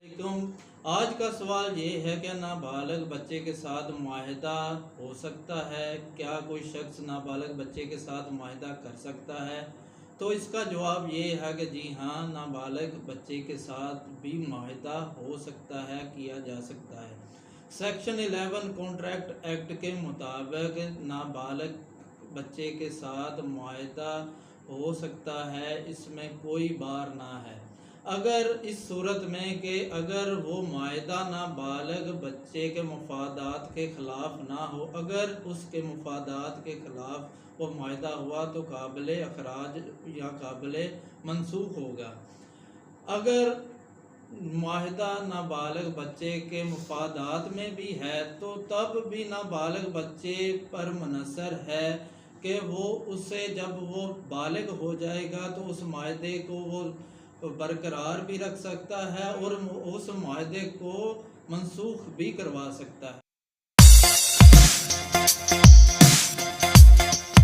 علیکم۔ آج کا سوال یہ ہے کہ نابالغ بچے کے ساتھ معاہدہ ہو سکتا ہے؟ کیا کوئی شخص نابالغ بچے کے ساتھ معاہدہ کر سکتا ہے؟ تو اس کا جواب یہ ہے کہ جی ہاں، نابالغ بچے کے ساتھ بھی معاہدہ ہو سکتا ہے، کیا جا سکتا ہے۔ سیکشن 11 کنٹریکٹ ایکٹ کے مطابق نابالغ بچے کے ساتھ معاہدہ ہو سکتا ہے، اس میں کوئی بار نہ ہے، اگر اس صورت میں کہ اگر وہ معاہدہ نابالغ بچے کے مفادات کے خلاف نہ ہو۔ اگر اس کے مفادات کے خلاف وہ معاہدہ ہوا تو قابل اخراج یا قابل منسوخ ہوگا۔ اگر معاہدہ نابالغ بچے کے مفادات میں بھی ہے تو تب بھی نابالغ بچے پر منحصر ہے کہ وہ اسے جب وہ بالغ ہو جائے گا تو اس معاہدے کو وہ برقرار بھی رکھ سکتا ہے اور اس معاہدے کو منسوخ بھی کروا سکتا ہے۔